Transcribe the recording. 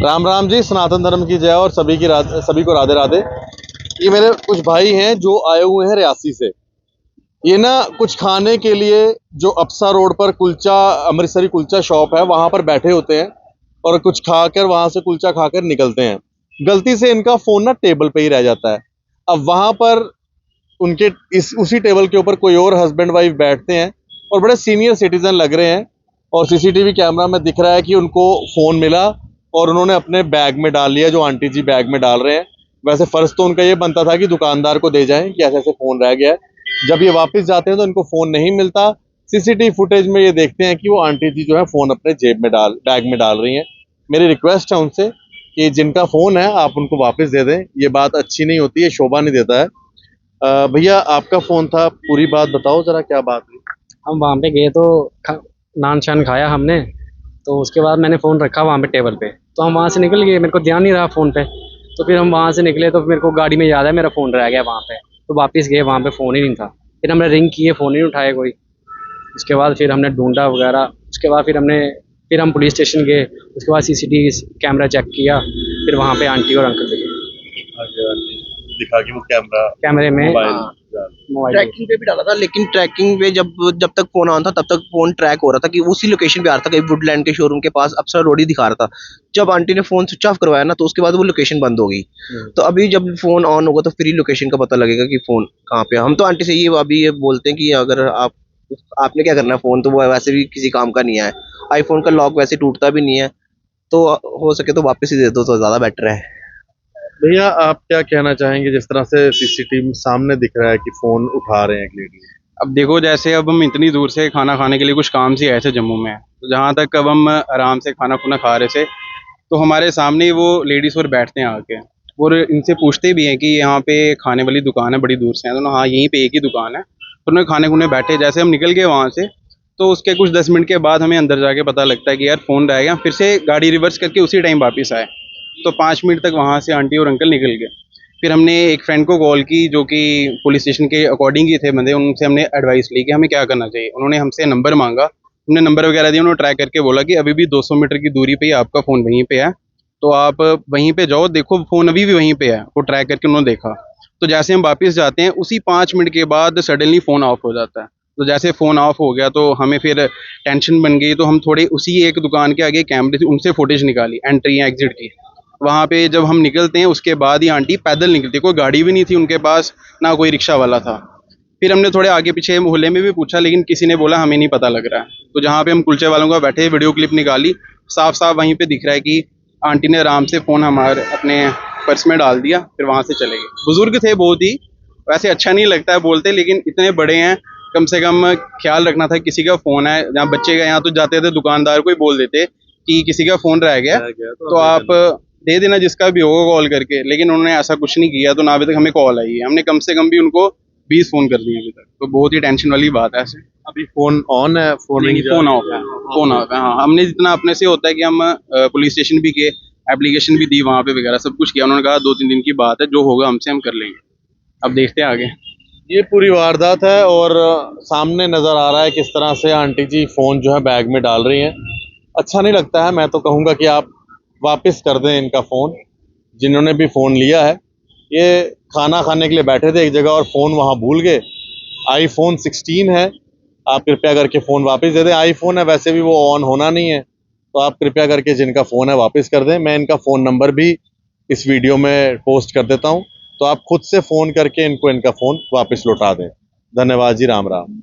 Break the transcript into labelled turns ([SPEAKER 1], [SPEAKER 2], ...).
[SPEAKER 1] राम राम जी, सनातन धर्म की जय और सभी को राधे राधे। ये मेरे कुछ भाई हैं जो आए हुए हैं रियासी से। ये ना कुछ खाने के लिए जो अप्सा रोड पर कुलचा अमृतसरी कुलचा शॉप है वहां पर बैठे होते हैं और कुछ खाकर वहां से कुलचा खाकर निकलते हैं। गलती से इनका फोन ना टेबल पे ही रह जाता है। अब वहां पर उनके उसी टेबल के ऊपर कोई और हस्बैंड वाइफ बैठते हैं और बड़े सीनियर सिटीजन लग रहे हैं और सीसीटीवी कैमरा में दिख रहा है कि उनको फोन मिला और उन्होंने अपने बैग में डाल लिया, जो आंटी जी बैग में डाल रहे हैं। वैसे फर्ज तो उनका ये बनता था कि दुकानदार को दे जाएं कि ऐसे ऐसे फोन रह गया है। जब ये वापस जाते हैं तो इनको फोन नहीं मिलता। सीसीटीवी फुटेज में ये देखते हैं कि वो आंटी जी जो है फोन अपने बैग में डाल रही हैं। मेरी रिक्वेस्ट है उनसे कि जिनका फोन है आप उनको वापस दे दें। ये बात अच्छी नहीं होती है, शोभा नहीं देता है। भैया आपका फोन था, पूरी बात बताओ जरा, क्या बात हुई?
[SPEAKER 2] हम वहाँ पे गए तो नान शान खाया हमने, तो उसके बाद मैंने फ़ोन रखा वहाँ पे टेबल पे, तो हम वहाँ से निकल गए। मेरे को ध्यान नहीं रहा फ़ोन पे, तो फिर हम वहाँ से निकले तो मेरे को गाड़ी में याद है मेरा फ़ोन रह गया वहाँ पे। तो वापस गए, वहाँ पे फ़ोन ही नहीं था। फिर हमने रिंग किए, फ़ोन ही नहीं उठाया कोई। उसके बाद फिर हमने ढूंढा वगैरह। उसके बाद फिर हम पुलिस स्टेशन गए। उसके बाद सीसीटीवी कैमरा चेक किया, फिर वहाँ पे आंटी और अंकल दिखे।
[SPEAKER 1] दिखा कि वो
[SPEAKER 2] कैमरे में मोबाइल
[SPEAKER 3] ट्रैकिंग पे भी डाला था, लेकिन ट्रैकिंग पे जब तक फोन ऑन था तब तक फोन ट्रैक हो रहा था कि उसी लोकेशन पे आ रहा था, कहीं वुडलैंड के शोरूम के पास अप्सरा रोड ही दिखा रहा था। जब आंटी ने फोन स्विच ऑफ करवाया ना, तो उसके बाद वो लोकेशन बंद हो गई। तो अभी जब फोन ऑन होगा तो फिर ही लोकेशन का पता लगेगा कि फोन कहाँ पे है। हम तो आंटी से ये बोलते हैं कि अगर आपने क्या करना है, फोन तो वो वैसे भी किसी काम का नहीं है। आईफोन का लॉक वैसे टूटता भी नहीं है, तो हो सके तो वापस ही दे दो तो ज्यादा बेटर है।
[SPEAKER 1] भैया आप क्या कहना चाहेंगे, जिस तरह से सीसीटीवी सामने दिख रहा है कि फोन उठा रहे हैं एक लेडी?
[SPEAKER 4] अब देखो, जैसे अब हम इतनी दूर से खाना खाने के लिए कुछ काम से आए थे जम्मू में, तो जहाँ तक अब हम आराम से खाना खुना खा रहे थे, तो हमारे सामने ही वो लेडीज़ और बैठते हैं आके, और इनसे पूछते भी हैं कि यहाँ पे खाने वाली दुकान है, बड़ी दूर से है? तो हाँ, यहीं पे एक ही दुकान है। तो उन्हें खाने खुने बैठे, जैसे हम निकल गए वहाँ से, तो उसके कुछ 10 मिनट के बाद हमें अंदर जाके पता लगता है कि यार फ़ोन रह गया। फिर से गाड़ी रिवर्स करके उसी टाइम वापस आए, तो 5 मिनट तक वहाँ से आंटी और अंकल निकल गए। फिर हमने एक फ्रेंड को कॉल की जो कि पुलिस स्टेशन के अकॉर्डिंग ही थे बंदे, उनसे हमने एडवाइस ली कि हमें क्या करना चाहिए। उन्होंने हमसे नंबर मांगा, हमने नंबर वगैरह दिया। उन्होंने ट्रैक करके बोला कि अभी भी 200 मीटर की दूरी पे ही आपका फ़ोन वहीं पे है, तो आप वहीं पे जाओ, देखो फ़ोन अभी भी वहीं पे है। वो ट्रैक करके उन्होंने देखा। तो जैसे हम वापस जाते हैं, उसी 5 मिनट के बाद सडनली फ़ोन ऑफ हो जाता है। तो जैसे फ़ोन ऑफ हो गया तो हमें फिर टेंशन बन गई। तो हम थोड़े उसी एक दुकान के आगे कैमरे थे, उनसे फुटेज निकाली एंट्री या एग्जिट की। वहाँ पे जब हम निकलते हैं उसके बाद ही आंटी पैदल निकलती, कोई गाड़ी भी नहीं थी उनके पास, ना कोई रिक्शा वाला था। फिर हमने थोड़े आगे पीछे मोहल्ले में भी पूछा, लेकिन किसी ने बोला हमें नहीं पता लग रहा है। तो जहाँ पे हम कुलचे वालों का बैठे वीडियो क्लिप निकाली, साफ साफ वहीं पे दिख रहा है कि आंटी ने आराम से फ़ोन हमारे अपने पर्स में डाल दिया, फिर वहाँ से चले गए। बुजुर्ग थे बहुत ही, वैसे अच्छा नहीं लगता है बोलते, लेकिन इतने बड़े हैं, कम से कम ख्याल रखना था। किसी का फ़ोन है, जहाँ बच्चे का यहाँ तो जाते थे दुकानदार को ही बोल देते कि किसी का फ़ोन रह गया तो आप दे देना जिसका भी होगा कॉल करके। लेकिन उन्होंने ऐसा कुछ नहीं किया, तो ना अभी तक हमें कॉल आई है। हमने कम से कम भी उनको 20 फ़ोन कर दिए अभी तक, तो बहुत ही टेंशन वाली बात है। ऐसे
[SPEAKER 1] अभी फोन ऑन है?
[SPEAKER 4] फ़ोन ऑफ है, फ़ोन ऑफ है। हाँ, हमने जितना अपने से होता है कि हम पुलिस स्टेशन भी गए, एप्लीकेशन भी दी वहाँ पे वगैरह सब कुछ किया। उन्होंने कहा 2-3 दिन की बात है, जो होगा हमसे हम कर लेंगे। अब देखते हैं आगे।
[SPEAKER 1] ये पूरी वारदात है और सामने नजर आ रहा है किस तरह से आंटी जी फोन जो है बैग में डाल रही हैं। अच्छा नहीं लगता है। मैं तो कहूँगा कि आप वापस कर दें इनका फ़ोन, जिन्होंने भी फ़ोन लिया है। ये खाना खाने के लिए बैठे थे एक जगह और फ़ोन वहाँ भूल गए। iPhone 16 है, आप कृपया करके फ़ोन वापस दे दें। iPhone है, वैसे भी वो ऑन होना नहीं है, तो आप कृपया करके जिनका फ़ोन है वापस कर दें। मैं इनका फ़ोन नंबर भी इस वीडियो में पोस्ट कर देता हूँ, तो आप खुद से फ़ोन करके इनको इनका फ़ोन वापस लौटा दें। धन्यवाद जी, राम राम।